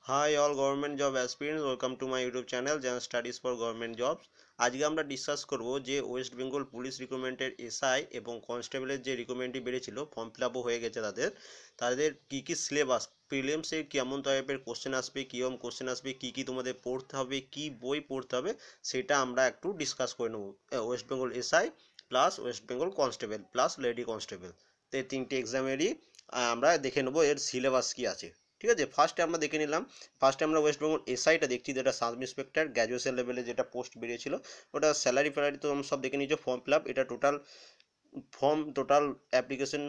High all government job aspirants, welcome to my YouTube channel general studies for government jobs. আজকে আমরা discuss করব যে West Bengal police রিক্রুটমেন্টের SI এবং কনস্টেবলের যে রিক্রুটমেন্টটি বেড়েছিল, ফর্ম ফিল আপও হয়ে গেছে। তাদের কী কী সিলেবাস, প্রিলিমসে কেমন টাইপের কোশ্চেন আসবে, কীরকম কোশ্চেন আসবে, কী কী তোমাদের পড়তে হবে, কী বই পড়তে হবে, সেটা আমরা একটু ডিসকাস করে নেব। West Bengal SI plus West Bengal constable plus lady constable, তো এই তিনটে এক্সামেরই আমরা দেখে নেবো এর সিলেবাস কী আছে। ঠিক আছে, ফার্স্টে আমরা দেখে নিলাম। ফার্স্টে আমরা ওয়েস্ট বেঙ্গল এসআইটা দেখছি, যেটা সাব ইন্সপেক্টর গ্র্যাজুয়েশন লেভেলে যেটা পোস্ট বেরিয়েছিল, ওটা স্যালারি ফ্যালারি তো আমরা সব দেখে নিয়েছো। ফর্ম ফিল আপ, এটা টোটাল অ্যাপ্লিকেশন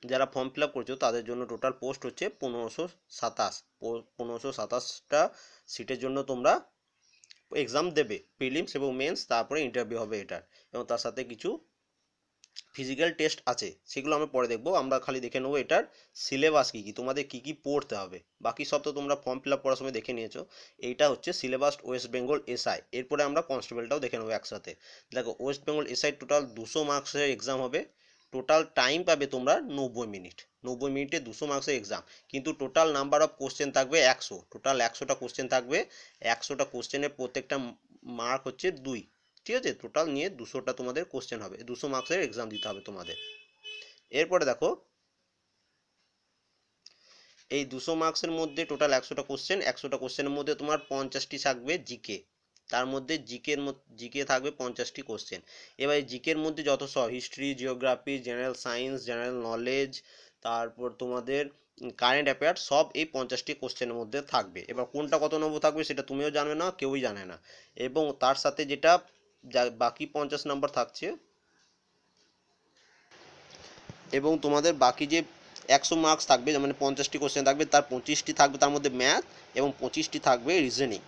যারা ফর্ম ফিল আপ করছো তাদের জন্য টোটাল পোস্ট হচ্ছে 1527টা সিটের জন্য তোমরা এক্সাম দেবে, প্রিলিমস এবং মেন্স, তারপরে ইন্টারভিউ হবে এটার, এবং তার সাথে কিছু ফিজিক্যাল টেস্ট আছে, সেগুলো আমরা পরে দেখবো। আমরা খালি দেখে নেবো এটার সিলেবাস কী কী, তোমাদের কী কী পড়তে হবে। বাকি সব তো তোমরা ফর্ম ফিল আপ করার সময় দেখে নিয়েছো। এইটা হচ্ছে সিলেবাস ওয়েস্ট বেঙ্গল এসআই। এরপরে আমরা কনস্টেবলটাও দেখে নেবো একসাথে। দেখো, ওয়েস্ট বেঙ্গল এসআই টোটাল 200 মার্কসের এক্সাম হবে। টোটাল টাইম পাবে তোমরা 90 মিনিট। 90 মিনিটে 200 মার্কসের এক্সাম, কিন্তু টোটাল নাম্বার অফ কোশ্চেন থাকবে 100। টোটাল 100টা কোশ্চেন থাকবে। 100টা কোশ্চেনের প্রত্যেকটা মার্ক হচ্ছে 2। ঠিক আছে, টোটাল নিয়ে 200টা তোমাদের কোশ্চেন হবে, 200 মার্কসের এক্সাম দিতে হবে তোমাদের। এরপরে দেখো, এই 200 মার্কসের মধ্যে টোটাল 100টা কোশ্চেন, 100টা কোশ্চেনের মধ্যে তোমার 50টি থাকবে জিকে। তার মধ্যে জিকে থাকবে 50টি কোশ্চেন। এবার এই জিকের মধ্যে যত সব history, geography, general science, general knowledge, তারপর তোমাদের কারেন্ট অ্যাফেয়ার্স, সব এই 50টি কোশ্চেনের মধ্যে থাকবে। এবার কোনটা কত নম্বর থাকবে সেটা তুমিও জানবে না, কেউই জানে না। এবং তার সাথে যেটা বাকি 50 নম্বর থাকছে, এবং তোমাদের বাকি যে 100 মার্কস থাকবে, মানে 50টি কোশ্চেন থাকবে, তার 25টি থাকবে তার মধ্যে ম্যাথ, এবং 25টি থাকবে রিজনিং।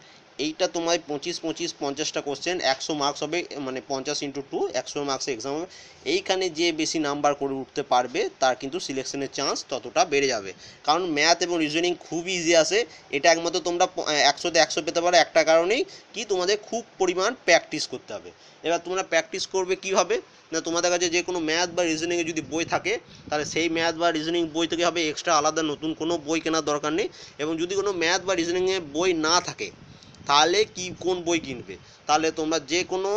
এইটা তোমার 25-25-50টা কোশ্চেন, 100 মার্কস হবে, মানে 50 × 2, 100 মার্কসের এক্সাম হবে। এইখানে যে বেশি নাম্বার করে উঠতে পারবে তার কিন্তু সিলেকশনের চান্স ততটা বেড়ে যাবে, কারণ ম্যাথ এবং রিজনিং খুব ইজি আসে। এটা একমাত্র তোমরা 100তে 100 পেতে পারো একটা কারণেই, কি তোমাদের খুব পরিমাণ প্র্যাকটিস করতে হবে। এবার তোমরা প্র্যাকটিস করবে কীভাবে না, তোমাদের কাছে যে কোনো ম্যাথ বা রিজনিংয়ে যদি বই থাকে, তাহলে সেই ম্যাথ বা রিজনিং বই থেকে হবে, এক্সট্রা আলাদা নতুন কোনো বই কেনার দরকার নেই। এবং যদি কোনো ম্যাথ বা রিজনিংয়ে বই না থাকে, তাহলে কোন বই কিনবে? তাহলে তোমরা যে কোনো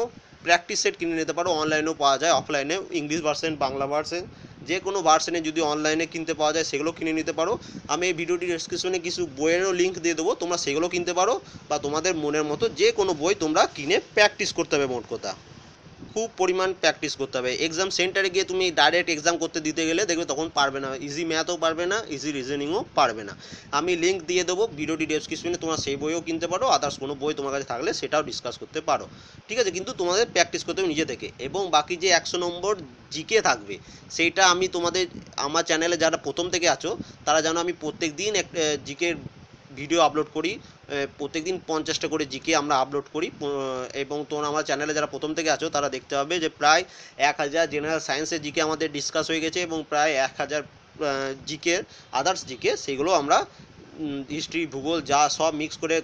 প্র্যাকটিস সেট কিনে নিতে পারো, অনলাইনেও পাওয়া যায়, অফলাইনে, ইংলিশ ভার্সন, বাংলা ভার্সন, যে কোনো ভার্সনে যদি অনলাইনে কিনতে পাওয়া যায় সেগুলো কিনে নিতে পারো। আমি এই ভিডিওটির ডেসক্রিপশনে কিছু বইয়েরও লিঙ্ক দিয়ে দেবো, তোমরা সেগুলো কিনতে পারো, বা তোমাদের মনের মতো যে কোনো বই তোমরা কিনে প্র্যাকটিস করতে হবে। মোট কথা, খুব পরিমাণ প্র্যাকটিস করতে হবে। এক্সাম সেন্টারে গিয়ে তুমি ডাইরেক্ট এক্সাম করতে দিতে গেলে দেখবে তখন পারবে না, ইজি ম্যাথও পারবে না, ইজি রিজনিংও পারবে না। আমি লিঙ্ক দিয়ে দেবো ভিডিওটি ডেসক্রিপশনে, তোমরা সেই বইও কিনতে পারো, আদার্স কোনো বই তোমার কাছে থাকলে সেটাও ডিসকাস করতে পারো। ঠিক আছে, কিন্তু তোমাদের প্র্যাকটিস করতে হবে নিজে থেকে। এবং বাকি যে 100 নম্বর জিকে থাকবে, সেইটা আমি তোমাদের, আমার চ্যানেলে যারা প্রথম থেকে আছো তারা জানো, আমি প্রত্যেক দিন জিকের ভিডিও আপলোড করি। প্রত্যেকদিন 50টা করে জিকে আমরা আপলোড করি। এবং তোমরা আমার চ্যানেলে যারা প্রথম থেকে আছো তারা দেখতে পাবে যে প্রায় 1000 জেনারেল সায়েন্সের জিকে আমাদের ডিসকাস হয়ে গেছে, এবং প্রায় 1000 জিকে আদার্স জিকে, সেগুলো আমরা হিস্ট্রি, ভূগোল, যা সব মিক্স করে,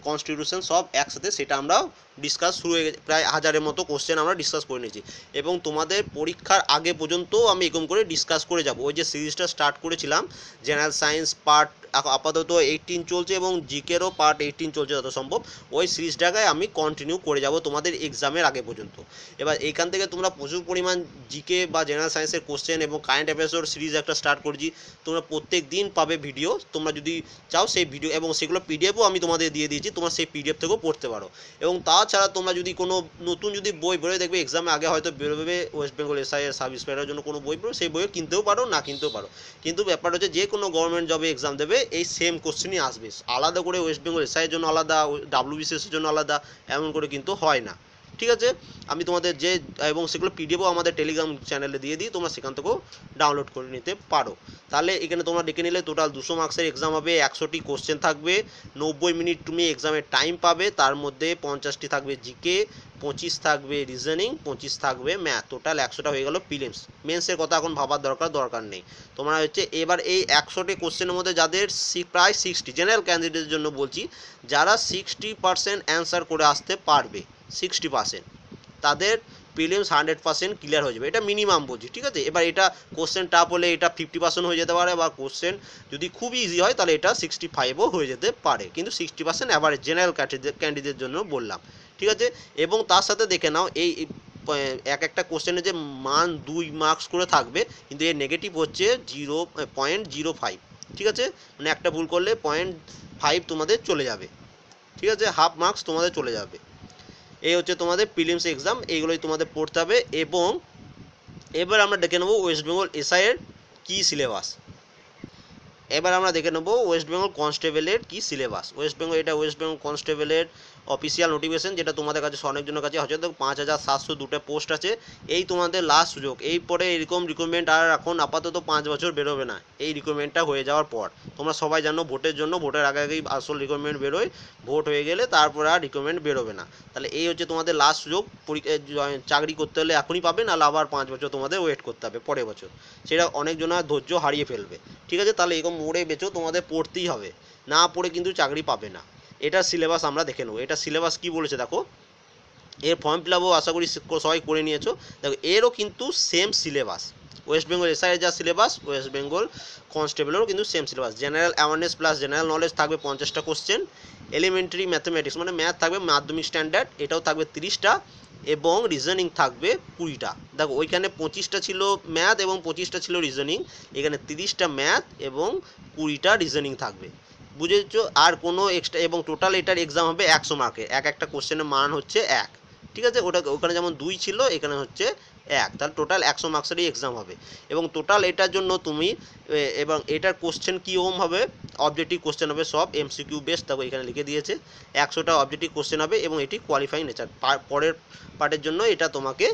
কনস্টিটিউশন সব একসাথে, সেটা আমরা ডিসকাস শুরু হয়ে গেছে। প্রায় 1000-এর মতো কোশ্চেন আমরা ডিসকাস করে নিয়েছি, এবং তোমাদের পরীক্ষার আগে পর্যন্ত আমি এরকম করে ডিসকাস করে যাব। ওই যে সিরিজটা স্টার্ট করেছিলাম, জেনারেল সায়েন্স পার্ট আপাতত 18 চলছে, এবং জিকেরও পার্ট 18 চলছে যত সম্ভব। ওই সিরিজটাকে আমি কন্টিনিউ করে যাব তোমাদের এক্সামের আগে পর্যন্ত। এবার এইখান থেকে তোমরা প্রচুর পরিমাণ জিকে বা জেনারেল সায়েন্সের কোশ্চেন এবং কারেন্ট অ্যাফেয়ার্সের সিরিজ একটা স্টার্ট করছি। তোমরা প্রত্যেক দিন পাবে ভিডিও, তোমরা যদি চাও সেই ভিডিও, এবং সেগুলো পিডিএফও আমি তোমাদের দিয়ে দিয়েছি, তোমরা সেই পিডিএফ থেকেও পড়তে পারো। এবং তাছাড়া তোমরা যদি কোনো নতুন যদি বই বেরোয়, দেখবে এক্সামে আগে হয়তো বেরোবে ওয়েস্ট বেঙ্গল এসআই এর সাব ইন্সপেক্টরের জন্য কোনো বই বেরো, সেই বইও কিনতেও পারো, না কিনতেও পারো। কিন্তু ব্যাপারটা হচ্ছে, যে কোনো গভর্নমেন্ট জবে এক্সাম দেবে এই সেম কোশ্চেনই আসবে, আলাদা করে ওয়েস্ট বেঙ্গল এসআইয়ের জন্য আলাদা, ডাব্লিউবিসিএসের জন্য আলাদা, এমন করে কিন্তু হয় না। ঠিক আছে, আমি তোমাদের যে, এবং সেগুলো পিডিএফও আমাদের টেলিগ্রাম চ্যানেলে দিয়ে দিই, তোমরা সেখান থেকেও ডাউনলোড করে নিতে পারো। তাহলে এখানে তোমরা দেখে নিলে টোটাল 200 মার্কসের এক্সাম হবে, 100টি কোশ্চেন থাকবে, 90 মিনিট তুমি এক্সামের টাইম পাবে, তার মধ্যে 50টি থাকবে জিকে, 25 থাকবে রিজনিং, 25 থাকবে ম্যাথ, টোটাল 100টা হয়ে গেল প্রিলিমস। মেন্সের কথা এখন ভাবার দরকার নেই। তোমরা হচ্ছে এবার এই 100টি কোশ্চেনের মধ্যে যাদের প্রায় 60, জেনারেল ক্যান্ডিডেটের জন্য বলছি, যারা 60% অ্যান্সার করে আসতে পারবে, 60%, তাদের প্রিলিমস 100% ক্লিয়ার হয়ে যাবে, এটা মিনিমাম বলছি, ঠিক আছে। এবার এটা কোশ্চেন টাফ হলে এটা 50% হয়ে যেতে পারে, বা কোশ্চেন যদি খুবই ইজি হয় তাহলে এটা 65ও হয়ে যেতে পারে, কিন্তু 60% অ্যাভারেজ জেনারেল ক্যান্ডিডেটের জন্য বললাম, ঠিক আছে। এবং তার সাথে দেখে নাও এই এক একটা কোশ্চেনে যে মান 2 মার্কস করে থাকবে, কিন্তু এর নেগেটিভ হচ্ছে 0.05, ঠিক আছে। মানে একটা ভুল করলে 0.5 তোমাদের চলে যাবে, ঠিক আছে, হাফ মার্কস তোমাদের চলে যাবে। এই হচ্ছে তোমাদের প্রিলিমস এক্সাম, এইগুলোই তোমাদের পড়তে হবে। এবং এবার আমরা দেখে নেবো ওয়েস্ট বেঙ্গল এসআই এর কী সিলেবাস। এবার আমরা দেখে নেবো ওয়েস্ট বেঙ্গল কনস্টেবলের কী সিলেবাস। এটা ওয়েস্ট বেঙ্গল কনস্টেবলের অফিসিয়াল নোটিফিকেশন, যেটা তোমাদের কাছে অনেকজনের কাছে হয়তো 5702 পোস্ট আছে। এই তোমাদের লাস্ট সুযোগ, এই পরে এরকম রিক্রুটমেন্ট আর এখন আপাতত 5 বছর বেরোবে না। এই রিক্রুটমেন্টটা হয়ে যাওয়ার পর তোমরা সবাই জানো ভোটের জন্য, ভোটের আগে আগেই আসল রিক্রুটমেন্ট বেরোয়, ভোট হয়ে গেলে তারপর আর রিক্রুটমেন্ট বেরোবে না। তাহলে এই হচ্ছে তোমাদের লাস্ট সুযোগ, চাকরি করতে হলে এখনই পাবে, নাহলে আবার 5 বছর তোমাদের ওয়েট করতে হবে পরের বছর, সেটা অনেকজন ধৈর্য হারিয়ে ফেলবে, ঠিক আছে। তাহলে এরকম মোড়ে বেঁচো, তোমাদের পড়তেই হবে, না পড়ে কিন্তু চাকরি পাবে না। এটার সিলেবাস আমরা দেখে নেবো। এটা সিলেবাস কী বলেছে দেখো, এর ফর্ম ফিল আপও আশা করি সবাই করে নিয়েছো। দেখো এরও কিন্তু সেম সিলেবাস, ওয়েস্ট বেঙ্গল এসআইয়ের যা সিলেবাস ওয়েস্ট বেঙ্গল কনস্টেবলেরও কিন্তু same syllabus. General awareness plus general knowledge থাকবে 50টা কোশ্চেন, এলিমেন্টারি ম্যাথমেটিক্স মানে ম্যাথ থাকবে মাধ্যমিক স্ট্যান্ডার্ড, এটাও থাকবে 30টা, এবং রিজনিং থাকবে 20টা। দেখো ওইখানে 25টা ছিল ম্যাথ এবং 25টা ছিল রিজনিং, এখানে 30টা ম্যাথ এবং 20টা রিজনিং থাকবে, বুঝেছো। আর কোনো এক্সট্রা, এবং টোটাল এটার এক্সাম হবে 100 মার্কের, একটা কোশ্চেনের মান হচ্ছে 1, ঠিক আছে। ওখানে যেমন 2 ছিল, এখানে হচ্ছে 1, তাহলে টোটাল 100 মার্কসেরই এক্সাম হবে। এবং টোটাল এটার জন্য তুমি, এবং এটার কোশ্চেন কীরকম হবে, অবজেক্টিভ কোশ্চেন হবে সব এমসিকিউ বেস, দেখো এখানে লিখে দিয়েছে 100টা অবজেক্টিভ কোশ্চেন হবে, এবং এটি কোয়ালিফাইং নেচার। পরের পার্টের জন্য এটা তোমাকে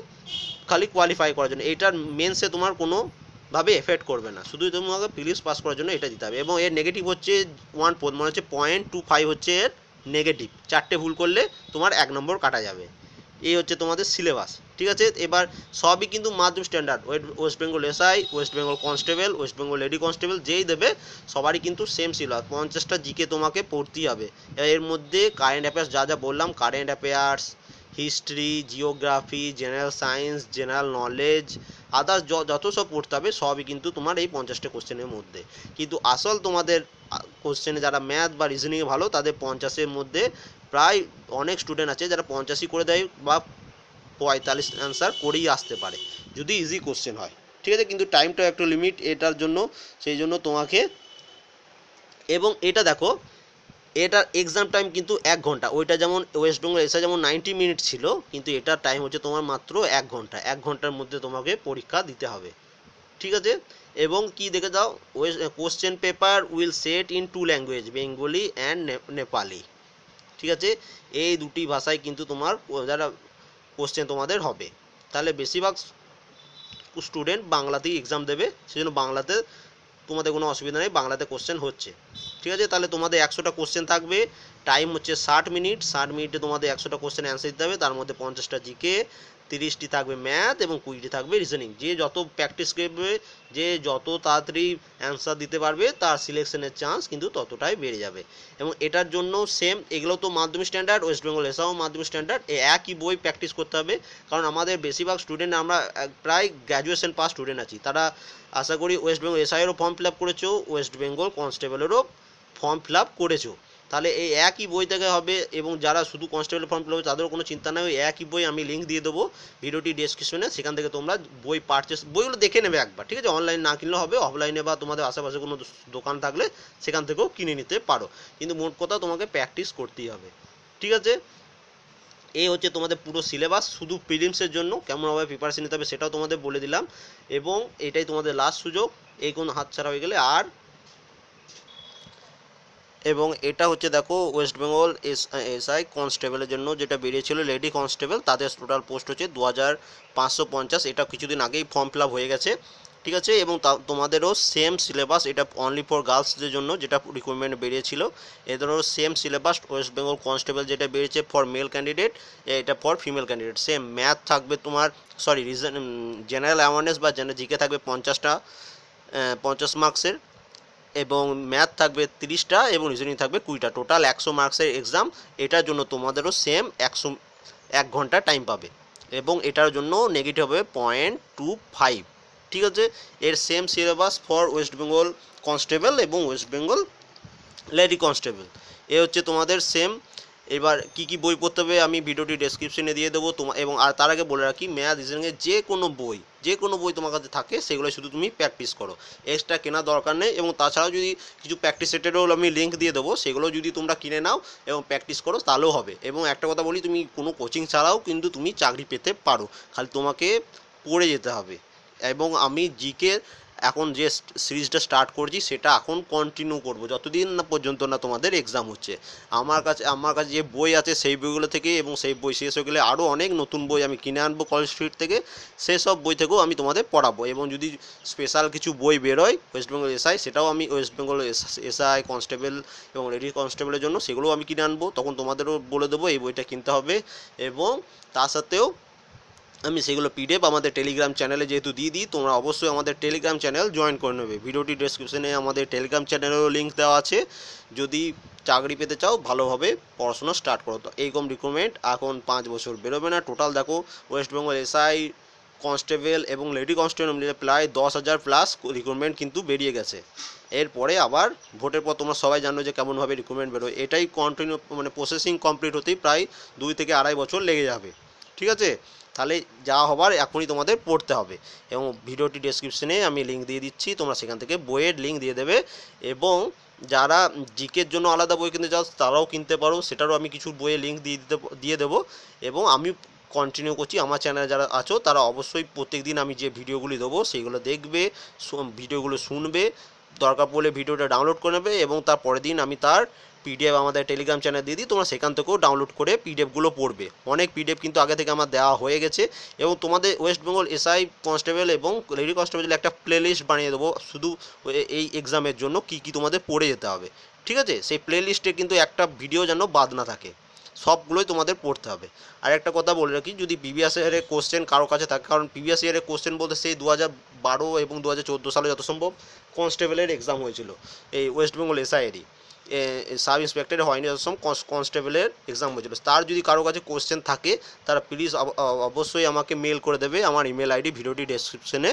খালি কোয়ালিফাই করার জন্য, এটার মেন্সে তোমার কোনো ভাবে এফেক্ট করবে না, শুধু তোমাকে প্রিলিমস পাস করার জন্য এটা দিতে হবে। এবং এর নেগেটিভ হচ্ছে 1 মনে হচ্ছে 0.25 হচ্ছে এর নেগেটিভ, 4টে ভুল করলে তোমার 1 নম্বর কাটা যাবে। এই হচ্ছে তোমাদের সিলেবাস, ঠিক আছে। এবার সবই কিন্তু মাধ্যমিক standard, West Bengal SI, West Bengal constable, West Bengal lady constable যেই দেবে সবারই কিন্তু সেম সিলেবাস, 50টা জিকে তোমাকে পড়তেই হবে। এর মধ্যে কারেন্ট অ্যাফেয়ার্স যা যা বললাম, current affairs, history, geography, general science, general knowledge, others যত সব পড়তে হবে সবই কিন্তু তোমার এই 50টা কোশ্চেনের মধ্যে। কিন্তু আসল তোমাদের কোশ্চেনে যারা ম্যাথ বা রিজনিংয়ে ভালো, তাদের 50-এর মধ্যে প্রায় অনেক স্টুডেন্ট আছে যারা 85 করে দেয়, বা 45 অ্যান্সার করেই আসতে পারে যদি ইজি কোশ্চেন হয়, ঠিক আছে। কিন্তু টাইমটা একটু লিমিট এটার জন্য, সেই জন্য তোমাকে, এবং এটা দেখো এটার এক্সাম টাইম কিন্তু 1 ঘন্টা, ওইটা যেমন ওয়েস্ট বেঙ্গল এসআই যেমন 90 মিনিট ছিল, কিন্তু এটার টাইম হচ্ছে তোমার মাত্র 1 ঘন্টা, 1 ঘন্টার মধ্যে তোমাকে পরীক্ষা দিতে হবে, ঠিক আছে। এবং কি দেখে দাও, question paper will set in 2 language, Bengali and Nepali, ঠিক আছে। এই দুটি ভাষায় কিন্তু তোমার যারা কোশ্চেন তোমাদের হবে, তাহলে বেশিরভাগ স্টুডেন্ট বাংলাতেই এক্সাম দেবে, সেজন্য বাংলাতে তোমাদের কোনো অসুবিধা নেই, বাংলাতে কোশ্চেন হচ্ছে, ঠিক আছে। তাহলে তোমাদের 100টা কোশ্চেন থাকবে, টাইম হচ্ছে 60 মিনিট, 60 মিনিটে তোমাদের 100টা কোশ্চেন অ্যান্সার দিতে হবে, তার মধ্যে 50টা জিকে, 30টি থাকবে ম্যাথ এবং 20টি থাকবে রিজনিং। যে যত প্র্যাকটিস করবে, যে যত তাড়াতাড়ি অ্যান্সার দিতে পারবে, তার সিলেকশনের চান্স কিন্তু ততটাই বেড়ে যাবে। এবং এটার জন্য সেম, এগুলো তো মাধ্যমিক স্ট্যান্ডার্ড, ওয়েস্ট বেঙ্গল এসআও মাধ্যমিক স্ট্যান্ডার্ড, একই বই প্র্যাকটিস করতে হবে। কারণ আমাদের বেশিরভাগ স্টুডেন্ট, আমরা প্রায় গ্র্যাজুয়েশন পাস স্টুডেন্ট আছি, তারা আশা করি ওয়েস্ট বেঙ্গল এসআইয়েরও ফর্ম ফিল আপ করেছো, ওয়েস্ট বেঙ্গল কনস্টেবলেরও ফর্ম ফিল আপ করেছো, তাহলে এই একই বই থেকে হবে। এবং যারা শুধু কনস্টেবল ফর্ম ফিল আপ তাদেরও কোনো চিন্তা নেই, ওই একই বই আমি লিঙ্ক দিয়ে দেবো ভিডিওটি ডেসক্রিপশনে, সেখান থেকে তোমরা বই বইগুলো দেখে নেবে একবার, ঠিক আছে। অনলাইন না কিনলেও হবে, অফলাইনে বা তোমাদের আশেপাশে কোনো দোকান থাকলে সেখান থেকেও কিনে নিতে পারো, কিন্তু মোট কথা তোমাকে প্র্যাকটিস করতেই হবে, ঠিক আছে। এই হচ্ছে তোমাদের পুরো সিলেবাস, শুধু প্রিলিমসের জন্য কেমনভাবে প্রিপারেশন নিতে হবে সেটাও তোমাদের বলে দিলাম, এবং এটাই তোমাদের লাস্ট সুযোগ, এই কোনো হাতছাড়া হয়ে গেলে আর। এবং এটা হচ্ছে দেখো ওয়েস্ট বেঙ্গল এসআই কনস্টেবলের জন্য যেটা বেরিয়েছিল লেডি কনস্টেবল, তাদের টোটাল পোস্ট হচ্ছে 2550, এটা কিছুদিন আগেই ফর্ম ফিল আপ হয়ে গেছে, ঠিক আছে। এবং তোমাদেরও সেম সিলেবাস, এটা অনলি ফর গার্লসদের জন্য যেটা রিক্রুটমেন্ট বেরিয়েছিল, এদেরও same syllabus. West Bengal constable যেটা বেরিয়েছে ফর মেল ক্যান্ডিডেট, এটা for female candidate, same math থাকবে তোমার, সরি জেনারেল অ্যাওয়ারনেস বা জিকে থাকবে 50 মার্কসের, এবং ম্যাথ থাকবে 30টা এবং রিজনিং থাকবে 20টা, টোটাল 100 মার্কসের এক্সাম। এটার জন্য তোমাদেরও সেম 1 ঘন্টা টাইম পাবে। এবং এটার জন্য নেগেটিভ হবে 0.25। ঠিক আছে, এর same syllabus for West Bengal constable এবং ওয়েস্ট বেঙ্গল লেডি কনস্টেবল, এ হচ্ছে তোমাদের সেম। এবার কি কি বই পড়তে হবে আমি ভিডিওটি ডেসক্রিপশনে দিয়ে দেবো তোমার, এবং আর তার আগে বলে রাখি ম্যাথ রিজনিংয়ের যে কোনো বই তোমার কাছে থাকে সেগুলো শুধু তুমি প্র্যাকটিস করো, এক্সট্রা কেনার দরকার নেই। এবং তাছাড়াও যদি কিছু প্র্যাকটিস সেটেরও আমি লিঙ্ক দিয়ে দেবো, সেগুলো যদি তোমরা কিনে নাও এবং প্র্যাকটিস করো তাহলেও হবে। এবং একটা কথা বলি, তুমি কোনো কোচিং ছাড়াও কিন্তু তুমি চাকরি পেতে পারো, খালি তোমাকে পড়ে যেতে হবে। এবং আমি জিকে এখন যে সিরিজটা স্টার্ট করছি সেটা এখন কন্টিনিউ করব যতদিন না পর্যন্ত না তোমাদের এক্সাম হচ্ছে। আমার কাছে যে বই আছে সেই বইগুলো থেকে, এবং সেই বই শেষ হয়ে গেলে আরও অনেক নতুন বই আমি কিনে আনবো কলেজ স্ট্রিট থেকে, সেই সব বই থেকেও আমি তোমাদের পড়াবো। এবং যদি স্পেশাল কিছু বই বেরোয় ওয়েস্ট বেঙ্গল এসআই, সেটাও আমি ওয়েস্ট বেঙ্গল এসআই কনস্টেবল এবং লেডি কনস্টেবলের জন্য সেগুলোও আমি কিনে আনবো, তখন তোমাদেরও বলে দেবো এই বইটা কিনতে হবে। এবং তার সাথেও আমি সেগুলো পিডিএফ আমাদের টেলিগ্রাম চ্যানেলে যেহেতু দিয়ে দিই, তোমরা অবশ্যই আমাদের টেলিগ্রাম চ্যানেল জয়েন করে নেবে। ভিডিওটি ডেসক্রিপশনে আমাদের টেলিগ্রাম চ্যানেলেরও লিঙ্ক দেওয়া আছে, যদি চাকরি পেতে চাও ভালোভাবে পড়াশোনা স্টার্ট করো। তো এইরকম রিক্রুটমেন্ট এখন 5 বছর বেরোবে না, টোটাল দেখো ওয়েস্ট বেঙ্গল এসআই কনস্টেবল এবং লেডি কনস্টেবল মিলে প্রায় 10,000 প্লাস রিক্রুটমেন্ট কিন্তু বেরিয়ে গেছে। এরপরে আবার ভোটের পর তোমরা সবাই জানো যে কেমনভাবে রিক্রুটমেন্ট বেরোয়, এটাই কন্টিনিউ মানে প্রসেসিং কমপ্লিট হতেই প্রায় 2 থেকে 2.5 বছর লেগে যাবে। ঠিক আছে, তাহলে যা হবার এখনই তোমাদের পড়তে হবে। এবং ভিডিওটি ডেসক্রিপশনে আমি লিঙ্ক দিয়ে দিচ্ছি, তোমরা সেখান থেকে বইয়ের লিঙ্ক দিয়ে দেবে। এবং যারা জিকের জন্য আলাদা বই কিনতে চাও তারাও কিনতে পারো, সেটারও আমি কিছু বইয়ের লিঙ্ক দিয়ে দেবো। এবং আমি কন্টিনিউ করছি, আমার চ্যানেলে যারা আছো তারা অবশ্যই প্রত্যেক দিন আমি যে ভিডিওগুলি দেবো সেইগুলো দেখবে, ভিডিওগুলো শুনবে, দরকার পড়লে ভিডিওটা ডাউনলোড করে নেবে, এবং তার পরের দিন আমি তার পিডিএফ আমাদের টেলিগ্রাম চ্যানেল দিয়ে দিই, তোমরা সেখান থেকেও ডাউনলোড করে পিডিএফগুলো পড়বে। অনেক পিডিএফ কিন্তু আগে থেকে আমার দেওয়া হয়ে গেছে। এবং তোমাদের ওয়েস্ট বেঙ্গল এসআই কনস্টেবল এবং লেডি কনস্টেবল একটা প্লেলিস্ট বানিয়ে দেবো শুধু এই এক্সামের জন্য কী কী তোমাদের পড়ে যেতে হবে। ঠিক আছে, সেই প্লেলিস্টে কিন্তু একটা ভিডিও যেন বাদ না থাকে, সবগুলোই তোমাদের পড়তে হবে। আর একটা কথা বলে রাখি, যদি প্রিভিয়াস ইয়ারের কোশ্চেন কারো কাছে থাকে, কারণ প্রিভিয়াস ইয়ারের কোশ্চেন বলতে সেই 2012 এবং 2014 সালে যত সম্ভব কনস্টেবলের এক্সাম হয়েছিল, এই ওয়েস্ট বেঙ্গল এসআইয়েরই সাব ইন্সপেক্টরের হয়নি, যত সম্ভব কনস্টেবলের এক্সাম হয়েছিল। তার যদি কারো কাছে কোশ্চেন থাকে তারা প্লিজ অবশ্যই আমাকে মেল করে দেবে, আমার ইমেল আইডি ভিডিওটি ডেসক্রিপশনে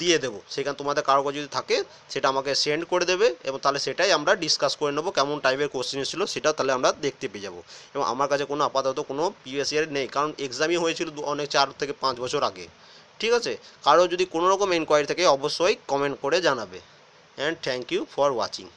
দিয়ে দেবো, সেখানে তোমাদের কারো কাছে যদি থাকে সেটা আমাকে সেন্ড করে দেবে, এবং তাহলে সেটাই আমরা ডিসকাস করে নেবো কেমন টাইপের কোশ্চেন ছিল সেটা তাহলে আমরা দেখতে পেয়ে যাবো। এবং আমার কাছে কোনো আপাতত কোনো প্রিভিয়াস ইয়ার নেই, কারণ এক্সামই হয়েছিল অনেক 4 থেকে 5 বছর আগে। ঠিক আছে, কারো যদি কোনো রকম এনকোয়ারি থাকে অবশ্যই কমেন্ট করে জানাবে। And thank you for watching.